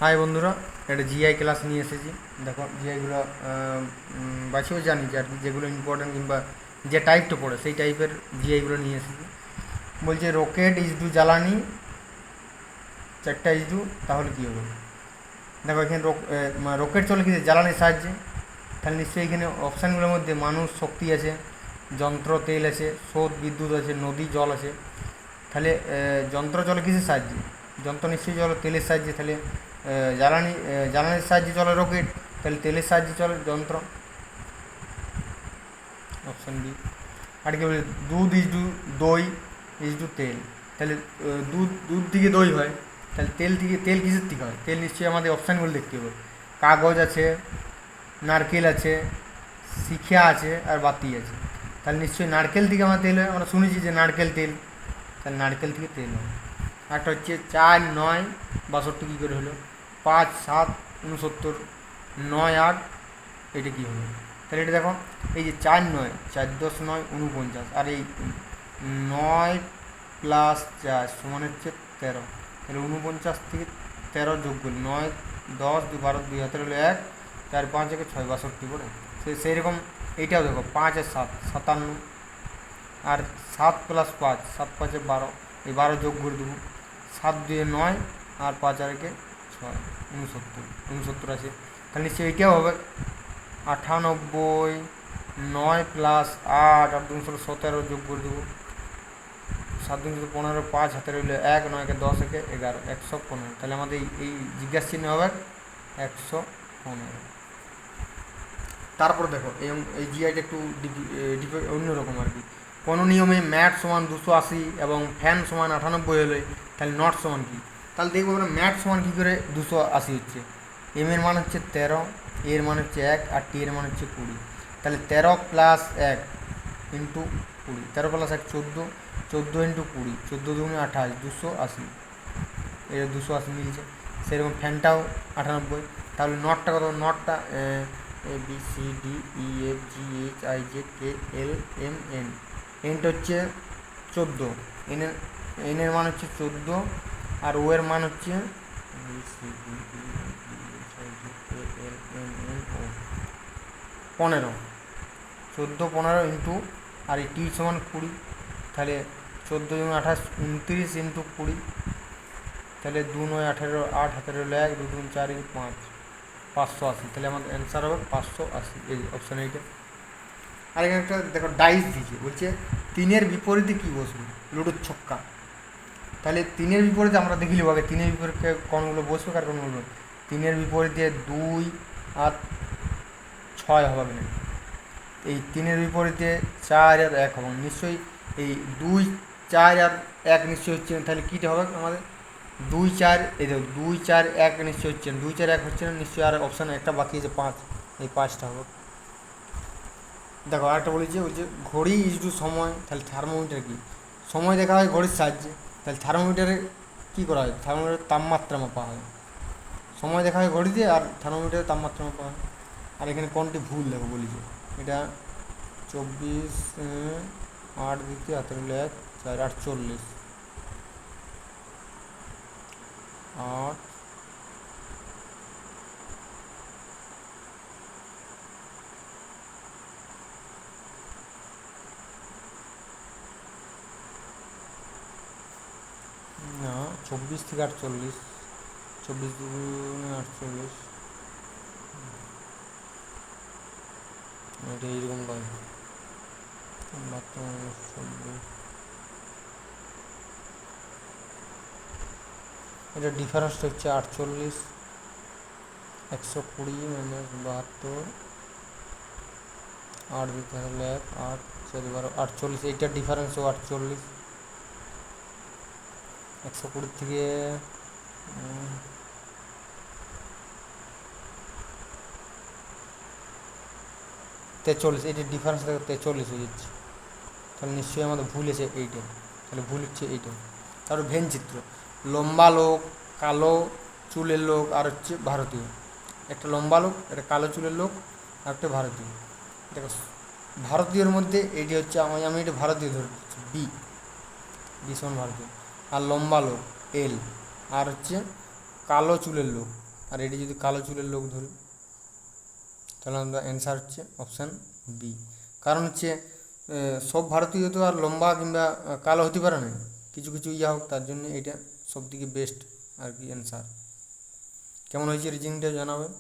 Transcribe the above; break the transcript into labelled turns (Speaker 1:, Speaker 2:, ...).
Speaker 1: High বন্ধুরা, একটা GI class নিয়ে এসেছি। দেখো জিআইগুলো বাছিও জানি যে আর কি, যেগুলো ইম্পর্টেন্ট কিংবা যে টাইপটা পড়ে সেই টাইপের জিআইগুলো নিয়ে এসেছি। বলছে রকেট ইজ দু জ্বালানি, চারটা ইজ দু, তাহলে কী হবে? দেখো এখানে রকেট চলে কি জ্বালানির সাহায্যে, তাহলে নিশ্চয়ই এখানে অপশানগুলোর মধ্যে মানুষ, শক্তি আছে, যন্ত্র তেল আছে, স্রোত বিদ্যুৎ আছে, নদী জল আছে। তাহলে যন্ত্র চলে কিসের সাহায্যে? যন্ত্র নিশ্চয়ই চলে তেলের সাহায্যে। তাহলে জ্বালানির সাহায্যে চলে রকেট, তাহলে তেলের সাহায্যে চলে যন্ত্র। Option B. আর কি বলে দুধ ইজ টু দই ইজ টু তেল, তাহলে দুধ দুধ থেকে দই হয়, তাহলে তেল কিসের থেকে হয়? তেল নিশ্চয়ই আমাদের অপশানগুলো দেখতে হবে। কাগজ আছে, নারকেল আছে, শিখা আছে, আর বাতি আছে। তাহলে নিশ্চয়ই নারকেল থেকে আমার তেল হয়, আমরা শুনেছি যে নারকেল তেল, তাহলে নারকেল থেকে তেল হয়। একটা হচ্ছে 4 9 62 কী করে হলো, 5 7 69, 9 8, এটা কী হলো? তাহলে এটা দেখো, এই যে 4 9 4 10 9 49, আর এই 9 + 4 সমান হচ্ছে 13। তাহলে 49 থেকে 13 যোগ করি, 9 10 2 12 2 হাতের হলো 1 4 5 1 6 62 করে। সেই রকম এইটাও দেখো, 5 আর 7 57, আর 7 + 5 7 5 12, এই 12 যোগ করে দেবো, 7 2 9, আর 5 আর 1 6, 69 আছে। তাহলে নিশ্চয়ই এইটাও হবে 98। 9 + 8 আর 2 = 17, যোগ করে দেবো, 7 2 15, 5 হাতের হইলে 1 9 1 10 1 11 115। তাহলে আমাদের এই জিজ্ঞাসা চিহ্ন হবে 115। তারপর দেখো এই জিআইটা একটু অন্যরকম আর কি। কোনো নিয়মে ম্যাট সমান 280 এবং ফ্যান সমান 98 হলে তাহলে নট সমান কী? তাহলে দেখবো আমরা ম্যাট সমান কী করে 280 হচ্ছে। এম এর মান হচ্ছে 13, এর মান হচ্ছে 1, আর টি এর মান হচ্ছে 20। তাহলে 13 + 1 ইন্টু 20, 13 + 1 14, 14 ইন্টু 20, 14 2 28, 280। এটা 280 মিলছে। সেরকম ফ্যানটাও 98। তাহলে নটটা কত? নটটা A B C D E F G H I J K L M N, এনটা হচ্ছে 14, এনের মান হচ্ছে 14, আর ও এর মান হচ্ছে B C D E F G H I J K L M N O 15। 14 15 into, আর এই টি সমান 20। তাহলে 14 × 28 29 ইন্টু 20, তাহলে 2 9 18, 8 হাতের হলো 1 2 3 4 5, 580। তাহলে আমাদের অ্যান্সার হবে 580, এই অপশান এইটা। আর এখানে একটা দেখো ডাইস দিয়েছে, বলছে 3-এর বিপরীতে কী বসবে? লুডোর ছক্কা। তাহলে 3-এর বিপরীতে আমরা দেখি লিখব আগে 3-এর বিপরীতে কোনগুলো বসবে আর কোনগুলো। 3-এর বিপরীতে 2 আর 6 হবে না। এই 3-এর বিপরীতে 4 আর 1 হবে নিশ্চয়ই। এই 2 4 আর 1 নিশ্চয়ই হচ্ছে না, তাহলে কীটা হবে আমাদের? 2 4, এই দেখো 2 4 1 নিশ্চয়ই হচ্ছে না, 2 4 1 হচ্ছে না নিশ্চয়ই। আর অপশান একটা বাকি আছে 5, এই 5টা হবে। দেখো আরেকটা বলেছি, বলছে ঘড়ি ইজ টু সময়, তাহলে থার্মোমিটার কি? সময় দেখা হয় ঘড়ির সাহায্যে, তাহলে থার্মোমিটারে কী করা হয়? থার্মোমিটারে তাপমাত্রা মাপা হয়। সময় দেখা হয় ঘড়িতে, আর থার্মোমিটারে তাপমাত্রা মাপা হয়। আর এখানে কোনটি ভুল দেখো বলেছে, এটা 24 8 দ্বিতীয় হাতের হলো 1 4 48, 8 না 24 থেকে 48, 24 2 48, এটা এইরকম নয়। এটা ডিফারেন্সটা হচ্ছে 48, 120 - 72, 8 দিতে হলে 1 8 4 12 48, এইটার ডিফারেন্সও 48। 120 থেকে 43, এইটার ডিফারেন্স দেখো 43 হয়ে যাচ্ছে। তাহলে নিশ্চয়ই আমাদের ভুল আছে এইটা, তাহলে ভুল হচ্ছে এইটা। তারপর ভেন চিত্র, লম্বা লোক, কালো চুলের লোক, আর হচ্ছে ভারতীয়। একটা লম্বা লোক, একটা কালো চুলের লোক, আর একটা ভারতীয়। দেখো ভারতীয়র মধ্যে এইটি হচ্ছে, আমি এটা ভারতীয় ধরে দিচ্ছি, বি, বি সমান ভারতীয়। আর লম্বা লোক এল, আর হচ্ছে কালো চুলের লোক আর এটি যদি কালো চুলের লোক ধরি, তাহলে আমরা অ্যান্সার হচ্ছে অপশান বি। কারণ হচ্ছে সব ভারতীয় তো আর লম্বা কিংবা কালো হতে পারে না, কিছু কিছু ইয়া হোক, তার জন্য এটা সব থেকে বেস্ট আর কি অ্যান্সার। কেমন হয়েছে রিজনিংটা জানাবেন।